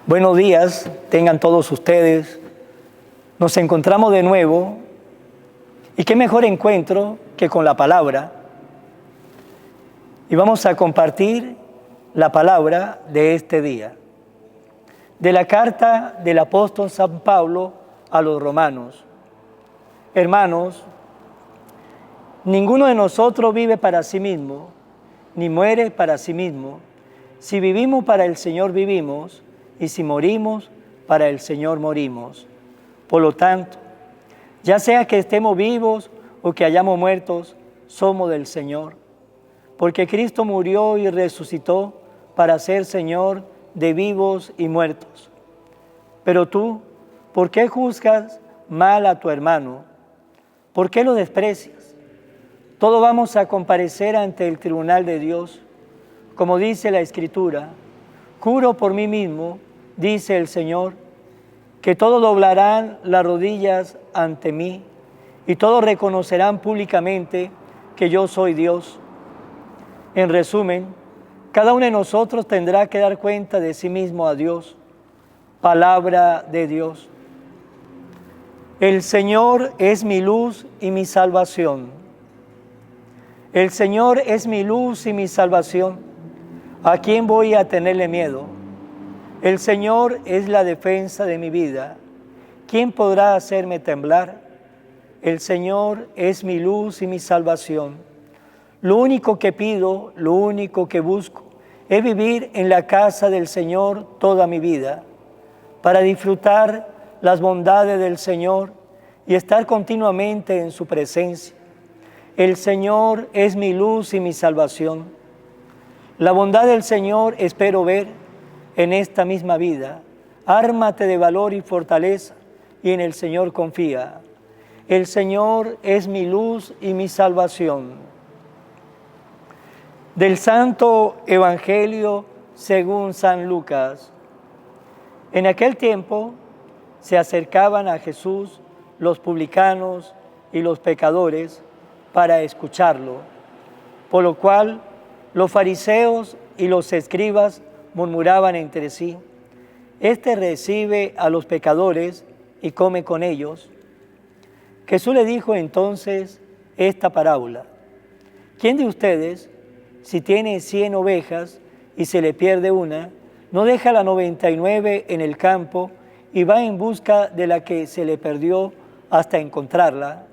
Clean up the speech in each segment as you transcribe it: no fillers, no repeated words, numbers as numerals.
Buenos días, tengan todos ustedes. Nos encontramos de nuevo y qué mejor encuentro que con la palabra. Y vamos a compartir la palabra de este día, de la carta del apóstol San Pablo a los romanos. Hermanos, ninguno de nosotros vive para sí mismo, ni muere para sí mismo. Si vivimos, para el Señor vivimos, y si morimos, para el Señor morimos. Por lo tanto, ya sea que estemos vivos o que hayamos muertos, somos del Señor. Porque Cristo murió y resucitó para ser Señor de vivos y muertos. Pero tú, ¿por qué juzgas mal a tu hermano? ¿Por qué lo desprecias? Todos vamos a comparecer ante el tribunal de Dios. Como dice la Escritura, juro por mí mismo, dice el Señor, que todos doblarán las rodillas ante mí y todos reconocerán públicamente que yo soy Dios. En resumen, cada uno de nosotros tendrá que dar cuenta de sí mismo a Dios. Palabra de Dios. El Señor es mi luz y mi salvación. El Señor es mi luz y mi salvación. ¿A quién voy a tenerle miedo? El Señor es la defensa de mi vida. ¿Quién podrá hacerme temblar? El Señor es mi luz y mi salvación. Lo único que pido, lo único que busco, es vivir en la casa del Señor toda mi vida, para disfrutar las bondades del Señor y estar continuamente en su presencia. El Señor es mi luz y mi salvación. La bondad del Señor espero ver en esta misma vida. Ármate de valor y fortaleza, y en el Señor confía. El Señor es mi luz y mi salvación. Del Santo Evangelio según San Lucas. En aquel tiempo se acercaban a Jesús los publicanos y los pecadores para escucharlo, por lo cual los fariseos y los escribas murmuraban entre sí: Este recibe a los pecadores y come con ellos. Jesús le dijo entonces esta parábola: ¿Quién de ustedes, si tiene 100 ovejas y se le pierde una, no deja la 99 en el campo y va en busca de la que se le perdió hasta encontrarla?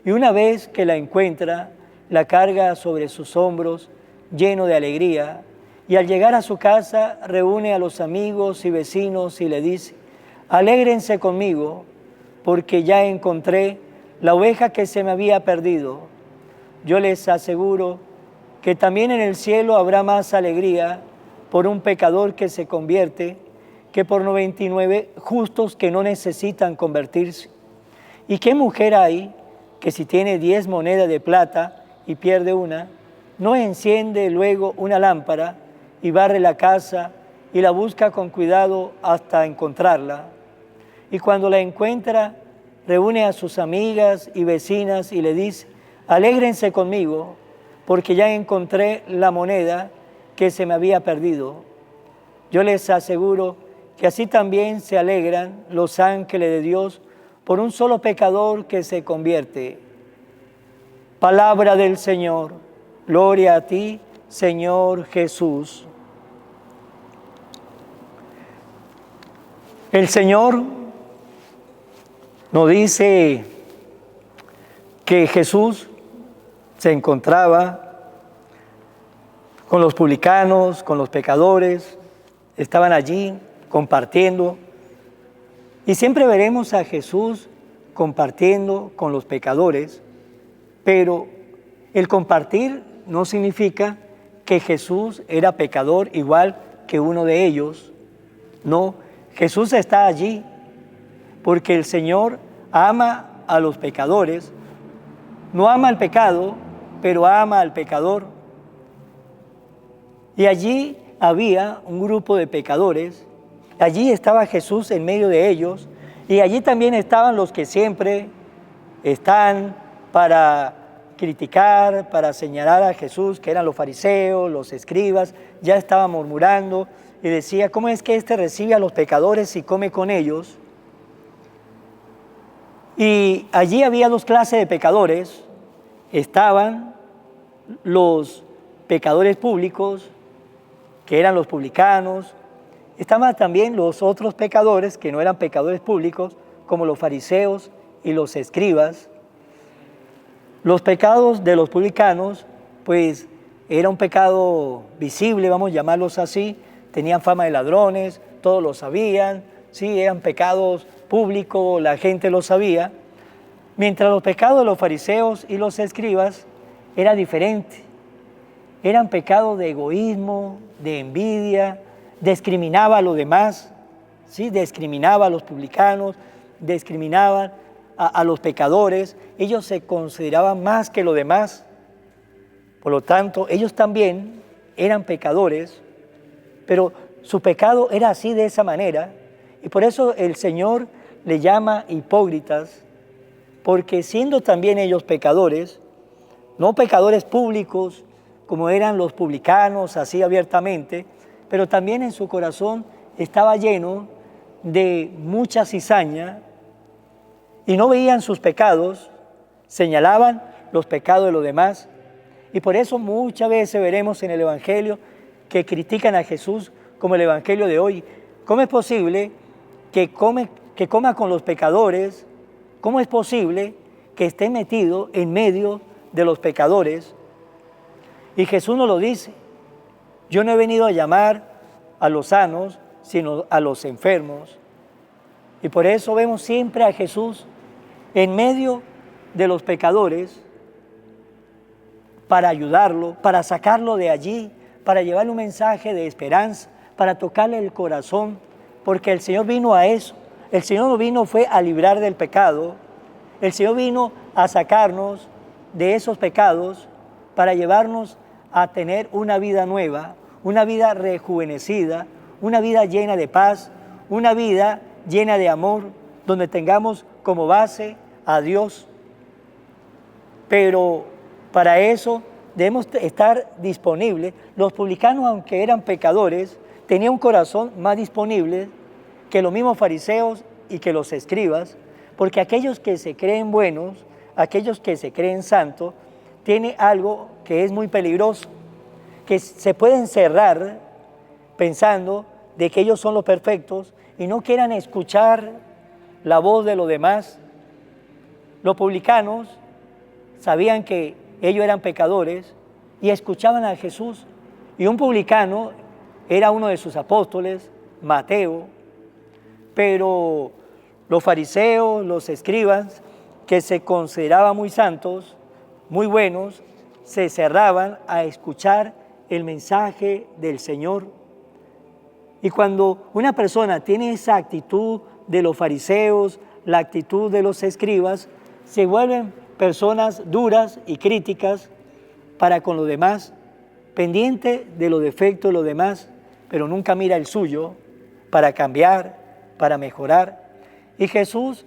Y una vez que la encuentra, la carga sobre sus hombros, lleno de alegría, y al llegar a su casa reúne a los amigos y vecinos y le dice: Alégrense conmigo, porque ya encontré la oveja que se me había perdido. Yo les aseguro que también en el cielo habrá más alegría por un pecador que se convierte que por 99 justos que no necesitan convertirse. ¿Y qué mujer hay que si tiene 10 monedas de plata y pierde una, no enciende luego una lámpara y barre la casa y la busca con cuidado hasta encontrarla? Y cuando la encuentra, reúne a sus amigas y vecinas y le dice: Alégrense conmigo, porque ya encontré la moneda que se me había perdido. Yo les aseguro que así también se alegran los ángeles de Dios por un solo pecador que se convierte. Palabra del Señor. Gloria a ti, Señor Jesús. El Señor nos dice que Jesús se encontraba con los publicanos, con los pecadores, estaban allí compartiendo. Y siempre veremos a Jesús compartiendo con los pecadores, pero el compartir no significa que Jesús era pecador igual que uno de ellos. No, Jesús está allí porque el Señor ama a los pecadores, no ama al pecado, pero ama al pecador. Y allí había un grupo de pecadores, allí estaba Jesús en medio de ellos, y allí también estaban los que siempre están para criticar, para señalar a Jesús, que eran los fariseos, los escribas, ya estaban murmurando y decía, ¿cómo es que éste recibe a los pecadores y come con ellos? Y allí había dos clases de pecadores. Estaban los pecadores públicos, que eran los publicanos. Estaban también los otros pecadores, que no eran pecadores públicos, como los fariseos y los escribas. Los pecados de los publicanos, pues era un pecado visible, vamos a llamarlos así. Tenían fama de ladrones, todos lo sabían, sí, eran pecados públicos, la gente lo sabía. Mientras los pecados de los fariseos y los escribas era diferente. Eran pecados de egoísmo, de envidia, discriminaba a los demás, ¿sí? Discriminaba a los publicanos, discriminaban a los pecadores. Ellos se consideraban más que los demás. Por lo tanto, ellos también eran pecadores, pero su pecado era así, de esa manera. Y por eso el Señor le llama hipócritas, porque siendo también ellos pecadores, no pecadores públicos como eran los publicanos, así abiertamente, pero también en su corazón estaba lleno de mucha cizaña y no veían sus pecados, señalaban los pecados de los demás. Y por eso muchas veces veremos en el Evangelio que critican a Jesús, como el Evangelio de hoy. ¿Cómo es posible que coma con los pecadores? ¿Cómo es posible que esté metido en medio de los pecadores? Y Jesús nos lo dice: yo no he venido a llamar a los sanos, sino a los enfermos. Y por eso vemos siempre a Jesús en medio de los pecadores, para ayudarlo, para sacarlo de allí, para llevarle un mensaje de esperanza, para tocarle el corazón, porque el Señor vino a eso. El Señor no vino fue a librar del pecado, el Señor vino a sacarnos de esos pecados para llevarnos a tener una vida nueva, una vida rejuvenecida, una vida llena de paz, una vida llena de amor, donde tengamos como base a Dios. Pero para eso debemos estar disponibles. Los publicanos, aunque eran pecadores, tenían un corazón más disponible que los mismos fariseos y que los escribas, porque aquellos que se creen buenos, aquellos que se creen santos, tienen algo que es muy peligroso, que se pueden cerrar pensando de que ellos son los perfectos y no quieran escuchar la voz de los demás. Los publicanos sabían que ellos eran pecadores y escuchaban a Jesús. Y un publicano era uno de sus apóstoles, Mateo. Pero los fariseos, los escribas, que se consideraban muy santos, muy buenos, se cerraban a escuchar el mensaje del Señor. Y cuando una persona tiene esa actitud de los fariseos, la actitud de los escribas, se vuelven personas duras y críticas para con los demás, pendiente de los defectos de los demás, pero nunca mira el suyo para cambiar, para mejorar. Y Jesús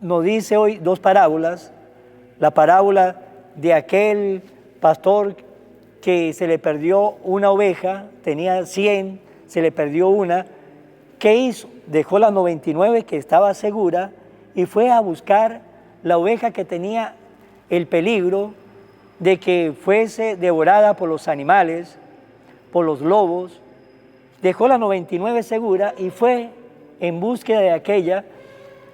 nos dice hoy dos parábolas: la parábola de aquel pastor que se le perdió una oveja, tenía 100, se le perdió una. ¿Qué hizo? Dejó las 99 que estaba segura y fue a buscar la oveja que tenía el peligro de que fuese devorada por los animales, por los lobos. Dejó las 99 segura y fue en búsqueda de aquella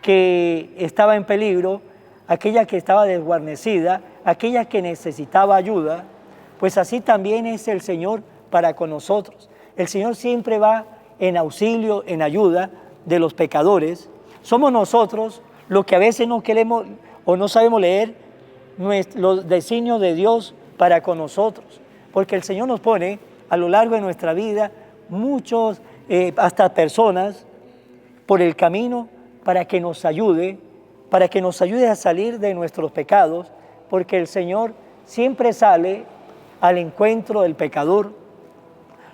que estaba en peligro, aquella que estaba desguarnecida, aquella que necesitaba ayuda. Pues así también es el Señor para con nosotros. El Señor siempre va en auxilio, en ayuda de los pecadores. Somos nosotros los que a veces no queremos o no sabemos leer los designios de Dios para con nosotros, porque el Señor nos pone a lo largo de nuestra vida muchos, hasta personas, por el camino para que nos ayude a salir de nuestros pecados, porque el Señor siempre sale al encuentro del pecador.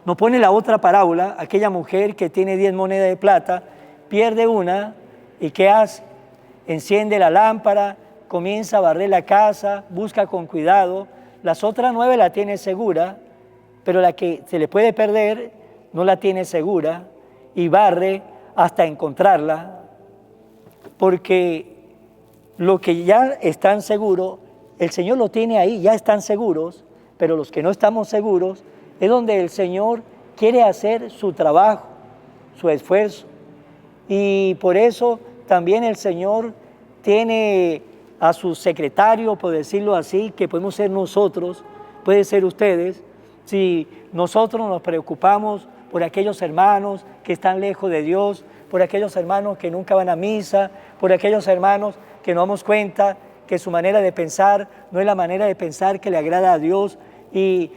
Nos pone la otra parábola, aquella mujer que tiene 10 monedas de plata, pierde una, ¿y qué hace? Enciende la lámpara, comienza a barrer la casa, busca con cuidado, las otras 9 la tiene segura, pero la que se le puede perder, no la tiene segura y barre hasta encontrarla, porque lo que ya están seguros, el Señor lo tiene ahí, ya están seguros, pero los que no estamos seguros es donde el Señor quiere hacer su trabajo, su esfuerzo. Y por eso también el Señor tiene a su secretario, por decirlo así, que podemos ser nosotros, puede ser ustedes, si nosotros nos preocupamos por aquellos hermanos que están lejos de Dios, por aquellos hermanos que nunca van a misa, por aquellos hermanos que nos damos cuenta que su manera de pensar no es la manera de pensar que le agrada a Dios, y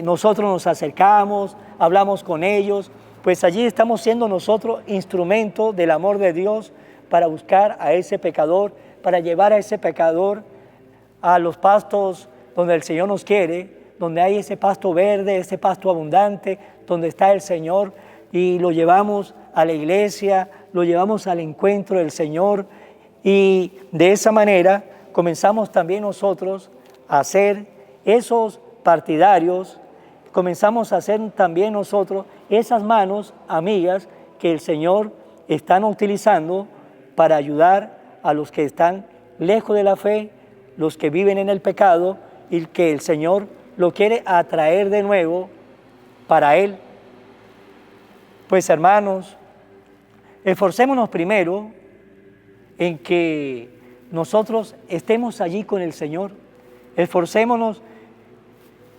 nosotros nos acercamos, hablamos con ellos, pues allí estamos siendo nosotros instrumento del amor de Dios para buscar a ese pecador, para llevar a ese pecador a los pastos donde el Señor nos quiere, donde hay ese pasto verde, ese pasto abundante, donde está el Señor, y lo llevamos a la iglesia, lo llevamos al encuentro del Señor, y de esa manera comenzamos también nosotros a ser esos partidarios, comenzamos a ser también nosotros esas manos amigas que el Señor está utilizando para ayudar a los que están lejos de la fe, los que viven en el pecado, y que el Señor lo quiere atraer de nuevo para Él. Pues hermanos, esforcémonos primero en que nosotros estemos allí con el Señor. Esforcémonos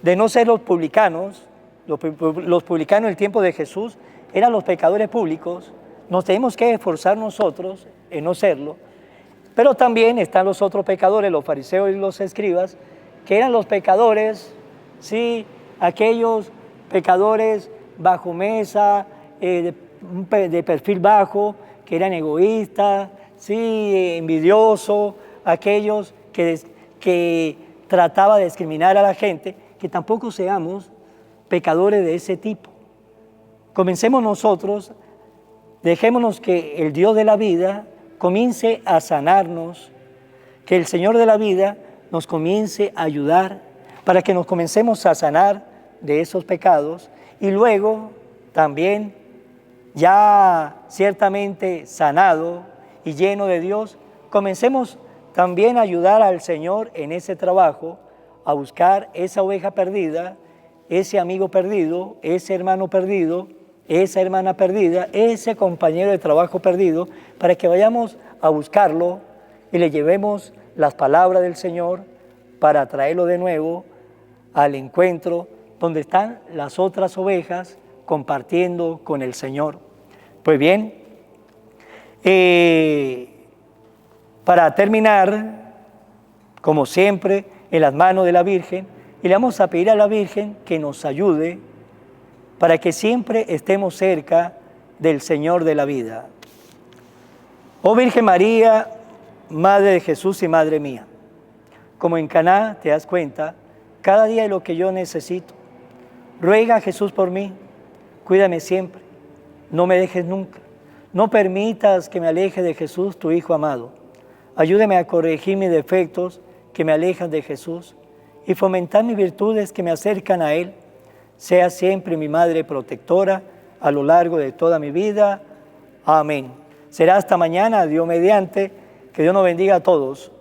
de no ser los publicanos. Los publicanos en el tiempo de Jesús eran los pecadores públicos. Nos tenemos que esforzar nosotros en no serlo. Pero también están los otros pecadores, los fariseos y los escribas, que eran los pecadores, sí, aquellos pecadores bajo mesa, de perfil bajo, que eran egoístas, sí, envidiosos, aquellos que trataba de discriminar a la gente, que tampoco seamos pecadores de ese tipo. Comencemos nosotros, dejémonos que el Dios de la vida comience a sanarnos, que el Señor de la vida nos comience a ayudar para que nos comencemos a sanar de esos pecados, y luego también ya ciertamente sanado y lleno de Dios, comencemos también a ayudar al Señor en ese trabajo, a buscar esa oveja perdida, ese amigo perdido, ese hermano perdido, esa hermana perdida, ese compañero de trabajo perdido, para que vayamos a buscarlo y le llevemos las palabras del Señor para traerlo de nuevo al encuentro donde están las otras ovejas compartiendo con el Señor. Pues bien, para terminar, como siempre, en las manos de la Virgen, y le vamos a pedir a la Virgen que nos ayude para que siempre estemos cerca del Señor de la vida. Oh Virgen María, Madre de Jesús y Madre mía, como en Caná te das cuenta cada día de lo que yo necesito. Ruega a Jesús por mí, cuídame siempre, no me dejes nunca, no permitas que me aleje de Jesús, tu Hijo amado. Ayúdame a corregir mis defectos que me alejan de Jesús y fomentar mis virtudes que me acercan a Él. Sea siempre mi Madre protectora a lo largo de toda mi vida. Amén. Será hasta mañana, Dios mediante. Que Dios nos bendiga a todos.